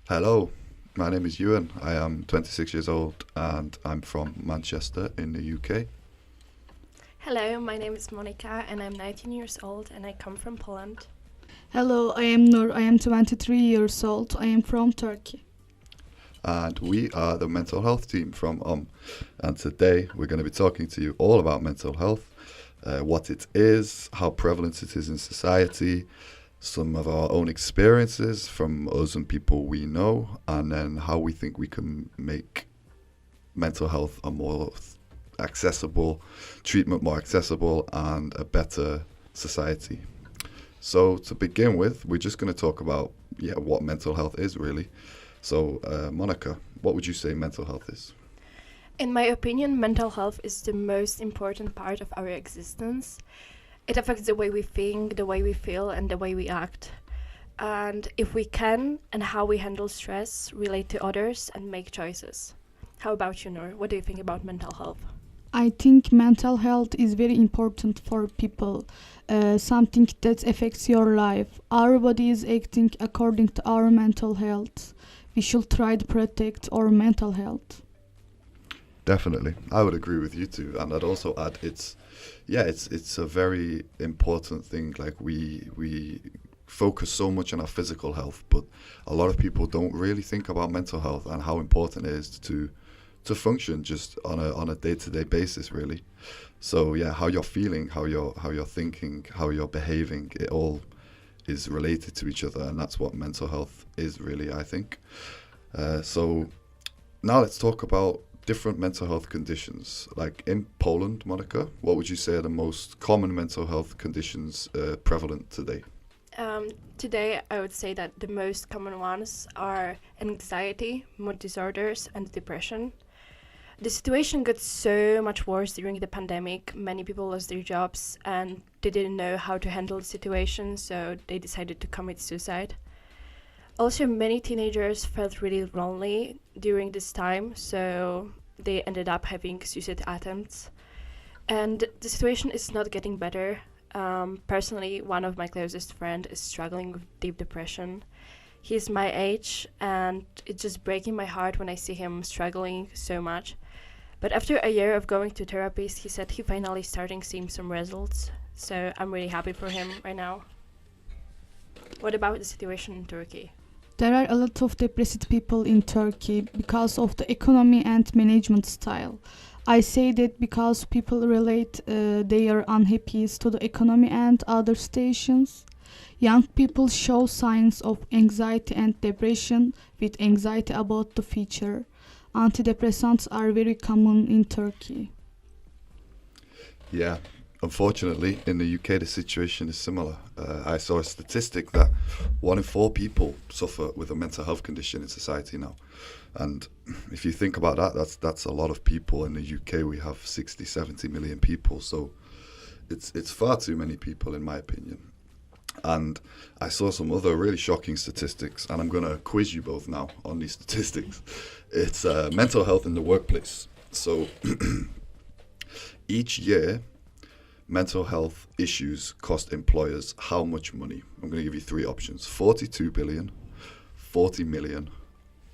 Hello, my name is Ewan. I am 26 years old and I'm from Manchester in the UK. Hello, my name is Monika and I'm 19 years old and I come from Poland. Hello, I am Nur. I am 23 years old. I am from Turkey. And we are the mental health team from And today we're going to be talking to you all about mental health, what it is, how prevalent it is in society, some of our own experiences from us and people we know, and then how we think we can make mental health a more accessible, treatment more accessible, and a better society. So to begin with, we're just going to talk about what mental health is really. So Monika, what would you say mental health is? In my opinion, mental health is the most important part of our existence. It affects the way we think, the way we feel, and the way we act. And if we can, and how we handle stress, relate to others, and make choices. How about you, Nur? What do you think about mental health? I think mental health is very important for people, something that affects your life. Our body is acting according to our mental health. We should try to protect our mental health. Definitely, I would agree with you too, and I'd also add it's a very important thing. Like we focus so much on our physical health, but a lot of people don't really think about mental health and how important it is to function just on a day-to-day basis, really. So yeah, how you're feeling, how you're thinking, how you're behaving, it all is related to each other, and that's what mental health is really, I think. So now let's talk about different mental health conditions. Like in Poland, Monika, what would you say are the most common mental health conditions prevalent today? Today, I would say that the most common ones are anxiety, mood disorders, and depression. The situation got so much worse during the pandemic. Many people lost their jobs and they didn't know how to handle the situation, so they decided to commit suicide. Also, many teenagers felt really lonely during this time, so they ended up having suicide attempts. And the situation is not getting better. Personally, one of my closest friends is struggling with deep depression. He's my age, and it's just breaking my heart when I see him struggling so much. But after a year of going to therapists, he said he finally starting seeing some results. So I'm really happy for him right now. What about the situation in Turkey? There are a lot of depressed people in Turkey because of the economy and management style. I say that because people relate their unhappiness to the economy and other stations. Young people show signs of anxiety and depression with anxiety about the future. Antidepressants are very common in Turkey. Yeah, unfortunately, in the UK, the situation is similar. I saw a statistic that 1 in 4 people suffer with a mental health condition in society now. And if you think about that, that's a lot of people. In the UK, we have 60, 70 million people. So it's far too many people, in my opinion. And I saw some other really shocking statistics, and I'm going to quiz you both now on these statistics. It's mental health in the workplace. So each year, mental health issues cost employers how much money? I'm going to give you 3 options: 42 billion, 40 million,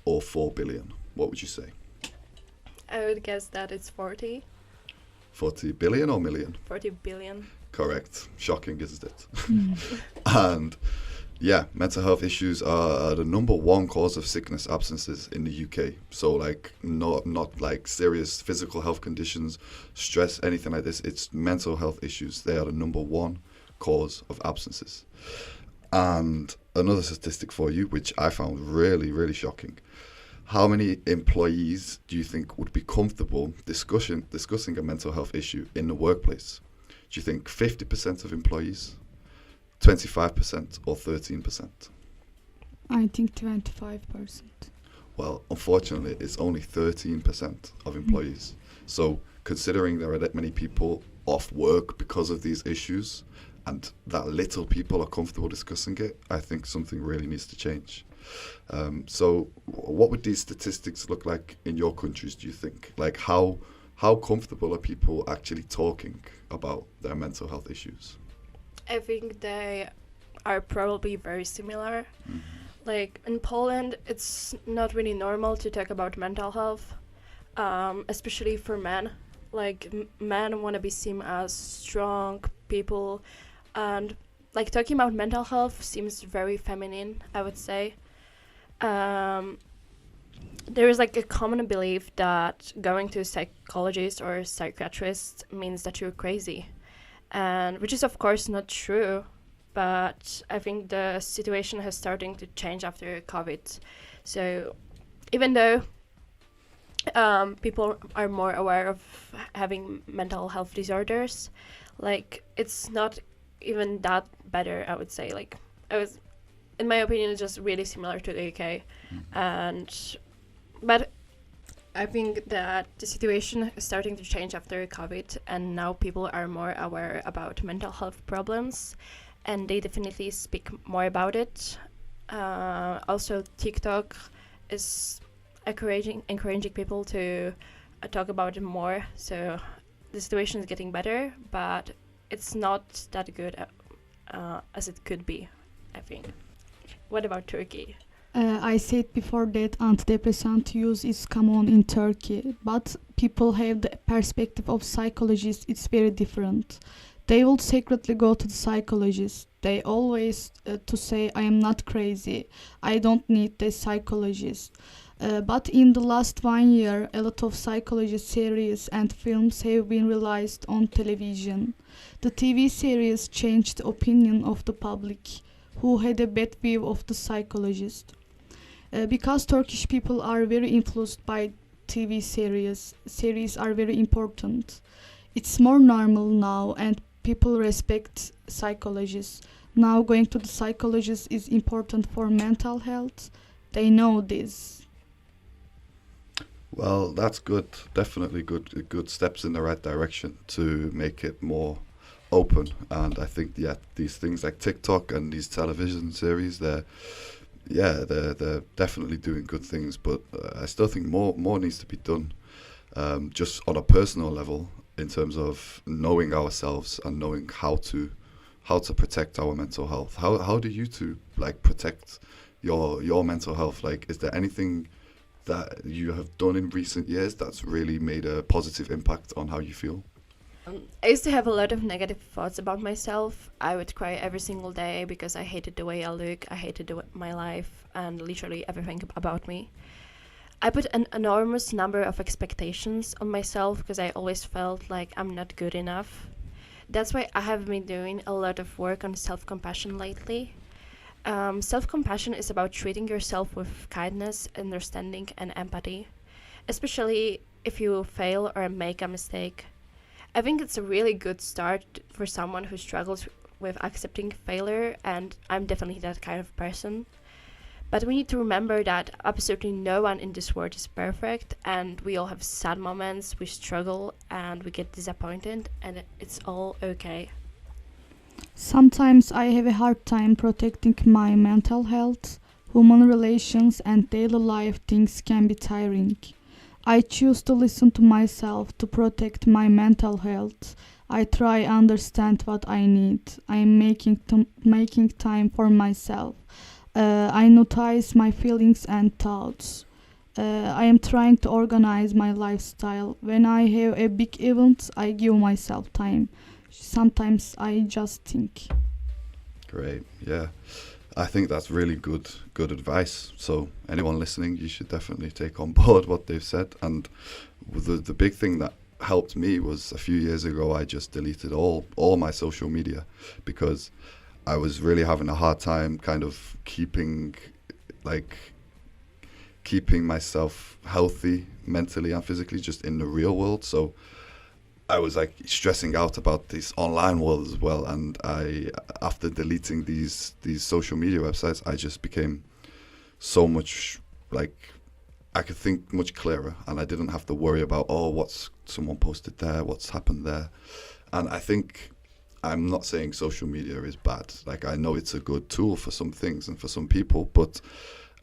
or 4 billion. What would you say? I would guess that it's 40. 40 billion or million? 40 billion. Correct. Shocking, isn't it? And yeah, mental health issues are the number 1 cause of sickness absences in the UK. So like not like serious physical health conditions, stress, anything like this. It's mental health issues. They are the number 1 cause of absences. And another statistic for you, which I found really, really shocking. How many employees do you think would be comfortable discussing a mental health issue in the workplace? Do you think 50% of employees, 25%, or 13%? I think 25%. Well, unfortunately, it's only 13% of employees. So considering there are that many people off work because of these issues and that little people are comfortable discussing it, I think something really needs to change. So what would these statistics look like in your countries, do you think? Like how comfortable are people actually talking about their mental health issues? I think they are probably very similar. Like in Poland, it's not really normal to talk about mental health, especially for men. Like men want to be seen as strong people, and like talking about mental health seems very feminine, I would say. There is like a common belief that going to a psychologist or a psychiatrist means that you're crazy, and which is of course not true. But I think the situation has starting to change after COVID. So even though people are more aware of having mental health disorders, like it's not even that better, I would say. Like in my opinion, it's just really similar to the UK. But I think that the situation is starting to change after COVID, and now people are more aware about mental health problems, and they definitely speak more about it. Also, TikTok is encouraging people to talk about it more. So the situation is getting better, but it's not that good as it could be, I think. What about Turkey? I said before that antidepressant use is common in Turkey, but people have the perspective of psychologists. It's very different. They will secretly go to the psychologist. They always to say, I am not crazy. I don't need the psychologist. But in the last 1 year, a lot of psychologist series and films have been released on television. The TV series changed the opinion of the public, who had a bad view of the psychologist. Because Turkish people are very influenced by TV series are very important. It's more normal now, and people respect psychologists. Now going to the psychologist is important for mental health. They know this. Well, that's good. Definitely good steps in the right direction to make it more open. And I think these things like TikTok and these television series, they're definitely doing good things. But I still think more needs to be done, just on a personal level, in terms of knowing ourselves and knowing how to protect our mental health. How do you two like protect your mental health? Like, is there anything that you have done in recent years that's really made a positive impact on how you feel? I used to have a lot of negative thoughts about myself. I would cry every single day because I hated the way I look, I hated my life, and literally everything about me. I put an enormous number of expectations on myself because I always felt like I'm not good enough. That's why I have been doing a lot of work on self-compassion lately. Self-compassion is about treating yourself with kindness, understanding, and empathy, especially if you fail or make a mistake. I think it's a really good start for someone who struggles with accepting failure, and I'm definitely that kind of person. But we need to remember that absolutely no one in this world is perfect, and we all have sad moments, we struggle, and we get disappointed, and it's all okay. Sometimes I have a hard time protecting my mental health. Human relations and daily life things can be tiring. I choose to listen to myself to protect my mental health. I try understand what I need. I am making time for myself. I notice my feelings and thoughts. I am trying to organize my lifestyle. When I have a big event, I give myself time. Sometimes I just think. Great, yeah. I think that's really good advice. So anyone listening, you should definitely take on board what they've said. And the big thing that helped me was a few years ago, I just deleted all my social media because I was really having a hard time kind of keeping myself healthy mentally and physically just in the real world. So I was like stressing out about this online world as well, and after deleting these social media websites, I just became so much like I could think much clearer, and I didn't have to worry about what's someone posted there, what's happened there. And I think I'm not saying social media is bad. Like, I know it's a good tool for some things and for some people, but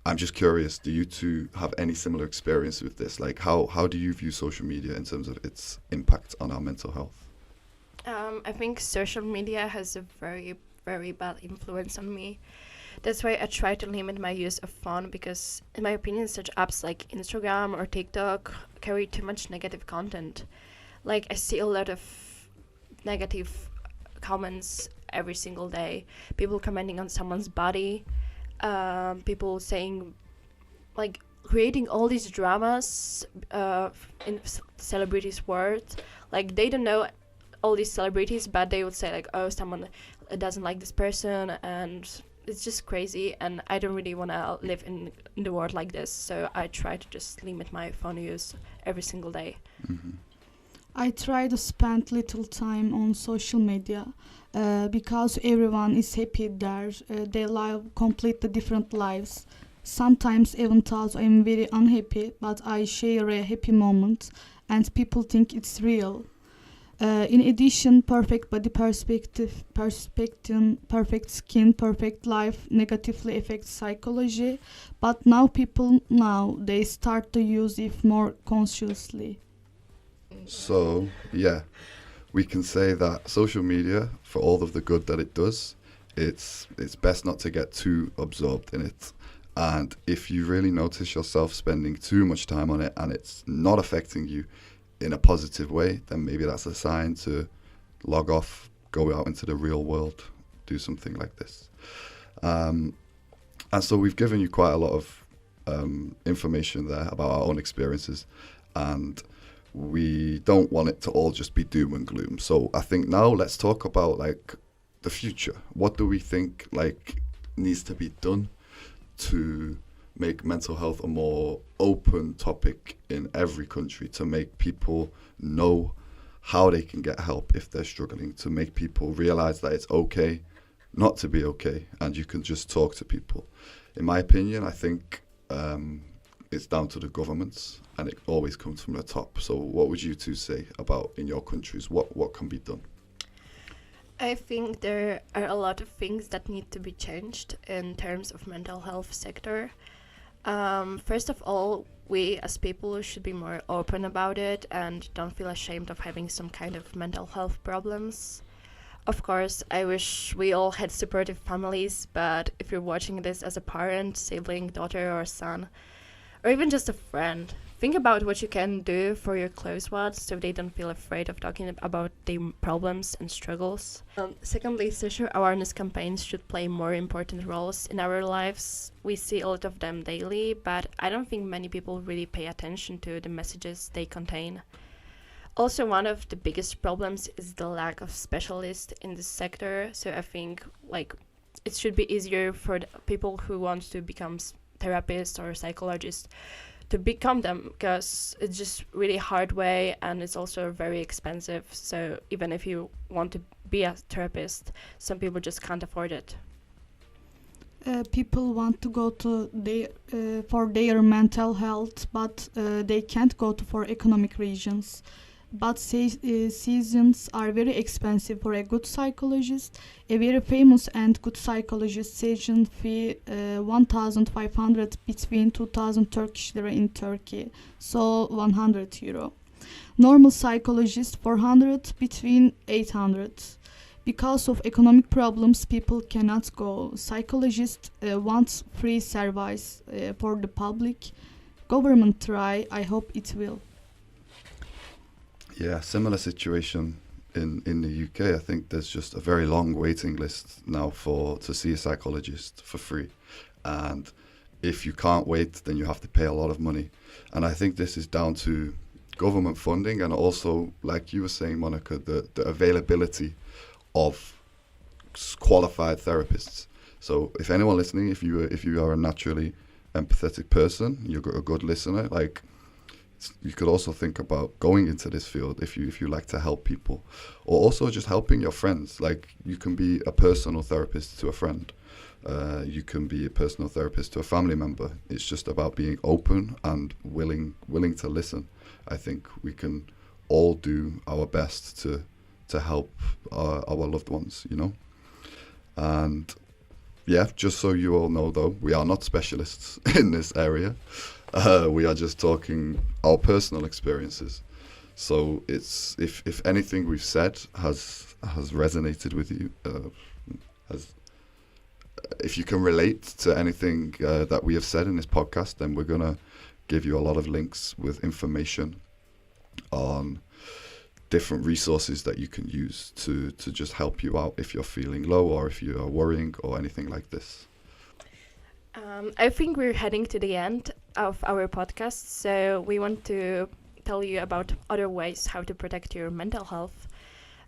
I'm just curious, do you two have any similar experience with this? Like, how do you view social media in terms of its impact on our mental health? I think social media has a very, very bad influence on me. That's why I try to limit my use of phone because, in my opinion, such apps like Instagram or TikTok carry too much negative content. Like, I see a lot of negative comments every single day. People commenting on someone's body, people saying, like, creating all these dramas in celebrities' world. Like, they don't know all these celebrities, but they would say, like, oh, someone doesn't like this person, and it's just crazy, and I don't really want to live in the world like this, so I try to just limit my phone use every single day. Mm-hmm. I try to spend little time on social media because everyone is happy there. They live completely different lives. Sometimes even though I'm very unhappy, but I share a happy moment and people think it's real. In addition, perfect body perspective, perfect skin, perfect life negatively affects psychology. But now people they start to use it more consciously. So, yeah, we can say that social media, for all of the good that it does, it's best not to get too absorbed in it. And if you really notice yourself spending too much time on it and it's not affecting you in a positive way, then maybe that's a sign to log off, go out into the real world, do something like this. And so we've given you quite a lot of information there about our own experiences, and we don't want it to all just be doom and gloom. So I think now let's talk about like the future. What do we think like needs to be done to make mental health a more open topic in every country, to make people know how they can get help if they're struggling, to make people realize that it's okay not to be okay and you can just talk to people? In my opinion, I think it's down to the governments, and it always comes from the top. So what would you two say about in your countries, what can be done? I think there are a lot of things that need to be changed in terms of mental health sector. First of all, we as people should be more open about it and don't feel ashamed of having some kind of mental health problems. Of course, I wish we all had supportive families, but if you're watching this as a parent, sibling, daughter or son, or even just a friend, think about what you can do for your close ones so they don't feel afraid of talking about their problems and struggles. Secondly, social awareness campaigns should play more important roles in our lives. We see a lot of them daily, but I don't think many people really pay attention to the messages they contain. Also, one of the biggest problems is the lack of specialists in this sector, so I think like it should be easier for the people who want to become therapists or psychologists to become them, because it's just really hard way and it's also very expensive. So even if you want to be a therapist, some people just can't afford it. People want to go to for their mental health, but they can't go for economic reasons. But sessions are very expensive for a good psychologist. A very famous and good psychologist session fee 1,500 between 2,000 Turkish lira in Turkey, so 100 euro. Normal psychologist 400 between 800. Because of economic problems, people cannot go. Psychologist wants free service for the public. Government try, I hope it will. Yeah, similar situation in the UK. I think there's just a very long waiting list now to see a psychologist for free. And if you can't wait, then you have to pay a lot of money. And I think this is down to government funding and also, like you were saying, Monika, the availability of qualified therapists. So if anyone listening, if you are a naturally empathetic person, you're a good listener, like you could also think about going into this field if you like to help people, or also just helping your friends. Like you can be a personal therapist to a friend, you can be a personal therapist to a family member. It's just about being open and willing to listen. I think we can all do our best to help our loved ones, you know. And yeah, just so you all know though, we are not specialists in this area. We are just talking our personal experiences. So it's if anything we've said has resonated with you, has if you can relate to anything that we have said in this podcast, then we're going to give you a lot of links with information on different resources that you can use to just help you out if you're feeling low or if you are worrying or anything like this. I think we're heading to the end of our podcast, so we want to tell you about other ways how to protect your mental health.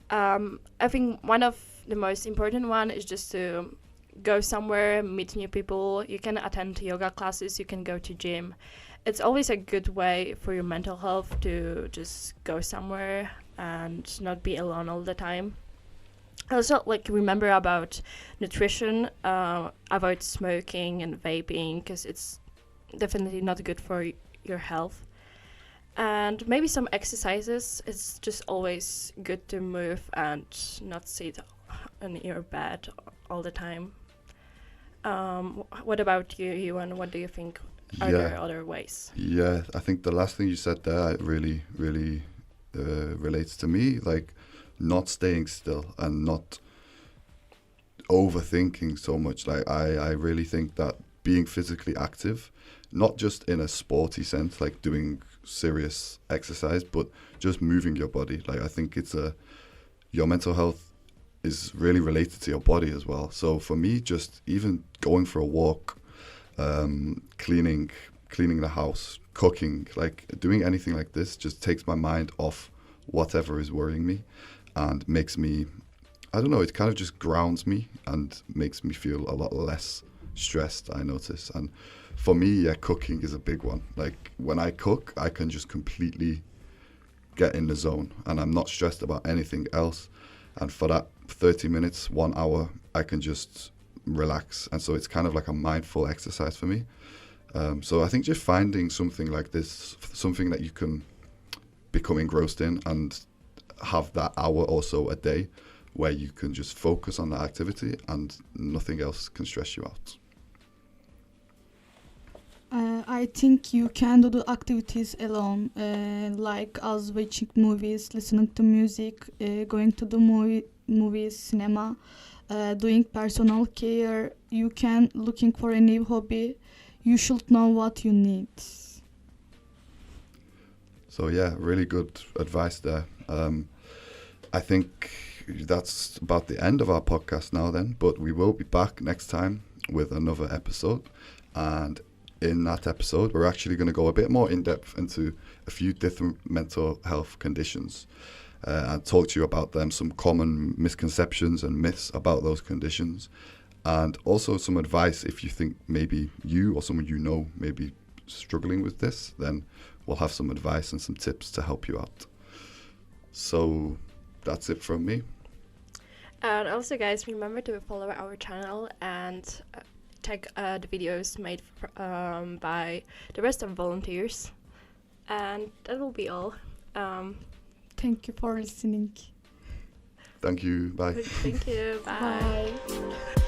I think one of the most important one is just to go somewhere, meet new people. You can attend yoga classes, you can go to gym. It's always a good way for your mental health to just go somewhere and not be alone all the time. Also, like, remember about nutrition, avoid smoking and vaping, because it's definitely not good for your health. And maybe some exercises. It's just always good to move and not sit in your bed all the time. What about you, Ewan? What do you think are there other ways? Yeah, I think the last thing you said there really relates to me, like not staying still and not overthinking so much. Like I really think that being physically active, not just in a sporty sense, like doing serious exercise, but just moving your body. Like I think your mental health is really related to your body as well. So for me, just even going for a walk, cleaning the house, cooking, like doing anything like this just takes my mind off whatever is worrying me and makes me, I don't know, it kind of just grounds me and makes me feel a lot less stressed, I notice. And for me, yeah, cooking is a big one. Like when I cook, I can just completely get in the zone and I'm not stressed about anything else. And for that 30 minutes, 1 hour, I can just relax. And so it's kind of like a mindful exercise for me. So I think just finding something like this, something that you can become engrossed in and have that hour or so a day where you can just focus on that activity and nothing else can stress you out. I think you can do the activities alone, like us watching movies, listening to music, going to the movies, cinema, doing personal care. You can looking for a new hobby. You should know what you need. So yeah, really good advice there. I think that's about the end of our podcast now then, but we will be back next time with another episode. And in that episode, we're actually going to go a bit more in depth into a few different mental health conditions and talk to you about them, some common misconceptions and myths about those conditions, and also some advice if you think maybe you or someone you know may be struggling with this, then we'll have some advice and some tips to help you out. So that's it from me. And also, guys, remember to follow our channel and check the videos made by the rest of volunteers. And that will be all. Thank you for listening. Thank you. Bye. Thank you. Bye. Bye.